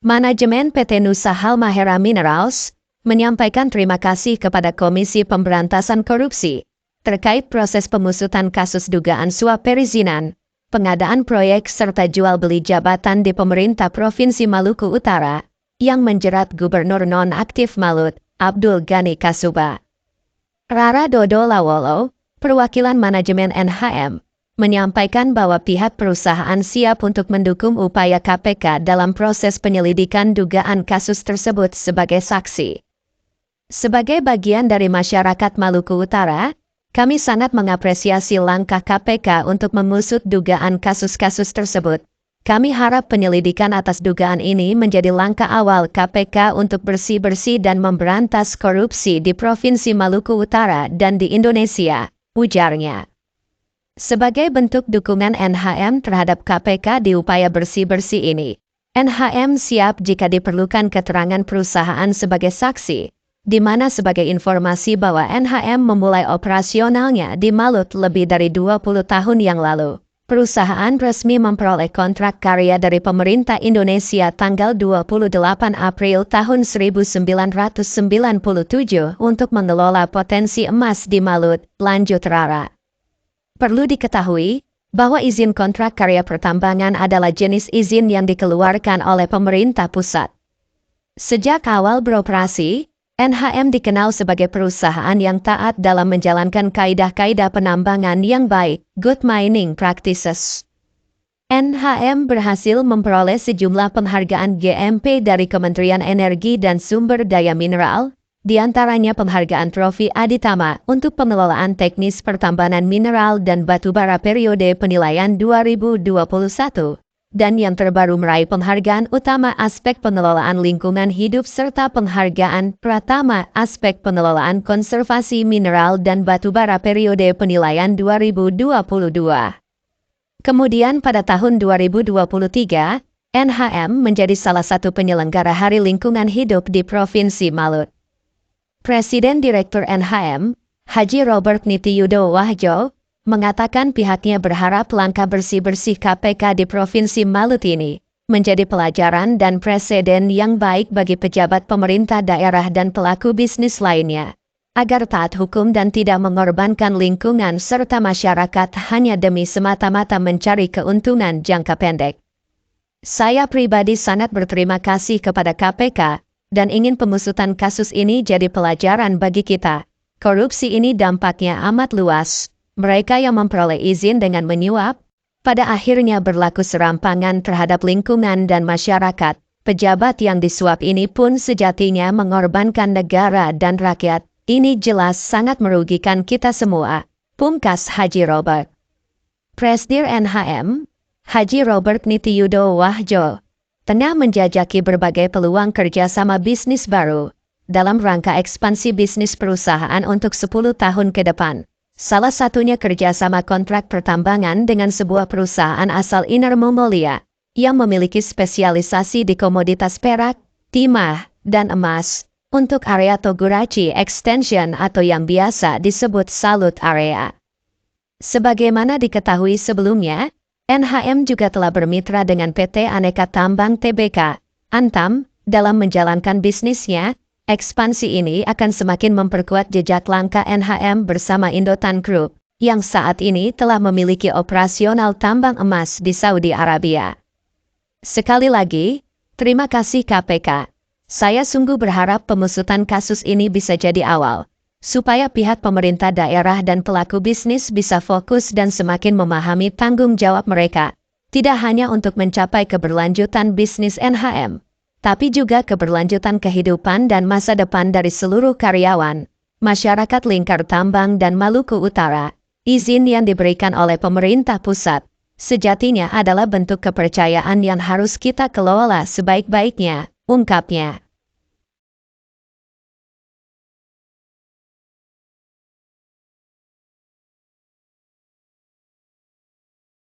Manajemen PT Nusa Halmahera Minerals menyampaikan terima kasih kepada Komisi Pemberantasan Korupsi terkait proses pengusutan kasus dugaan suap perizinan, pengadaan proyek serta jual beli jabatan di pemerintah Provinsi Maluku Utara yang menjerat Gubernur nonaktif Malut, Abdul Ghani Kasuba. Rara Dodo Lawolo, perwakilan manajemen NHM, menyampaikan bahwa pihak perusahaan siap untuk mendukung upaya KPK dalam proses penyelidikan dugaan kasus tersebut sebagai saksi. Sebagai bagian dari masyarakat Maluku Utara, kami sangat mengapresiasi langkah KPK untuk mengusut dugaan kasus-kasus tersebut. Kami harap penyelidikan atas dugaan ini menjadi langkah awal KPK untuk bersih-bersih dan memberantas korupsi di Provinsi Maluku Utara dan di Indonesia, ujarnya. Sebagai bentuk dukungan NHM terhadap KPK di upaya bersih-bersih ini, NHM siap jika diperlukan keterangan perusahaan sebagai saksi, di mana sebagai informasi bahwa NHM memulai operasionalnya di Malut lebih dari 20 tahun yang lalu. Perusahaan resmi memperoleh kontrak karya dari pemerintah Indonesia tanggal 28 April tahun 1997 untuk mengelola potensi emas di Malut, lanjut Rara. Perlu diketahui bahwa izin kontrak karya pertambangan adalah jenis izin yang dikeluarkan oleh pemerintah pusat. Sejak awal beroperasi, NHM dikenal sebagai perusahaan yang taat dalam menjalankan kaidah-kaidah penambangan yang baik, good mining practices. NHM berhasil memperoleh sejumlah penghargaan GMP dari Kementerian Energi dan Sumber Daya Mineral, di antaranya penghargaan Trofi Aditama untuk pengelolaan teknis pertambangan mineral dan batubara periode penilaian 2021, dan yang terbaru meraih penghargaan utama aspek pengelolaan lingkungan hidup serta penghargaan Pratama aspek pengelolaan konservasi mineral dan batubara periode penilaian 2022. Kemudian pada tahun 2023, NHM menjadi salah satu penyelenggara Hari Lingkungan Hidup di Provinsi Malut. Presiden Direktur NHM, Haji Robert Nitiyudo Wahjo, mengatakan pihaknya berharap langkah bersih-bersih KPK di Provinsi Malut ini menjadi pelajaran dan preseden yang baik bagi pejabat pemerintah daerah dan pelaku bisnis lainnya, agar taat hukum dan tidak mengorbankan lingkungan serta masyarakat hanya demi semata-mata mencari keuntungan jangka pendek. Saya pribadi sangat berterima kasih kepada KPK, dan ingin pengusutan kasus ini jadi pelajaran bagi kita. Korupsi ini dampaknya amat luas. Mereka yang memperoleh izin dengan menyuap, pada akhirnya berlaku serampangan terhadap lingkungan dan masyarakat. Pejabat yang disuap ini pun sejatinya mengorbankan negara dan rakyat. Ini jelas sangat merugikan kita semua. Pungkas Haji Robert. Presdir NHM, Haji Robert Nitiyudo Wahjo, tengah menjajaki berbagai peluang kerjasama bisnis baru dalam rangka ekspansi bisnis perusahaan untuk 10 tahun ke depan. Salah satunya kerjasama kontrak pertambangan dengan sebuah perusahaan asal Inner Mongolia yang memiliki spesialisasi di komoditas perak, timah, dan emas untuk area Togurachi Extension atau yang biasa disebut Salut Area. Sebagaimana diketahui sebelumnya, NHM juga telah bermitra dengan PT Aneka Tambang Tbk, Antam, dalam menjalankan bisnisnya. Ekspansi ini akan semakin memperkuat jejak langkah NHM bersama Indotan Group, yang saat ini telah memiliki operasional tambang emas di Saudi Arabia. Sekali lagi, terima kasih KPK. Saya sungguh berharap pengusutan kasus ini bisa jadi awal, supaya pihak pemerintah daerah dan pelaku bisnis bisa fokus dan semakin memahami tanggung jawab mereka, tidak hanya untuk mencapai keberlanjutan bisnis NHM, tapi juga keberlanjutan kehidupan dan masa depan dari seluruh karyawan, masyarakat lingkar tambang dan Maluku Utara. Izin yang diberikan oleh pemerintah pusat, sejatinya adalah bentuk kepercayaan yang harus kita kelola sebaik-baiknya, ungkapnya.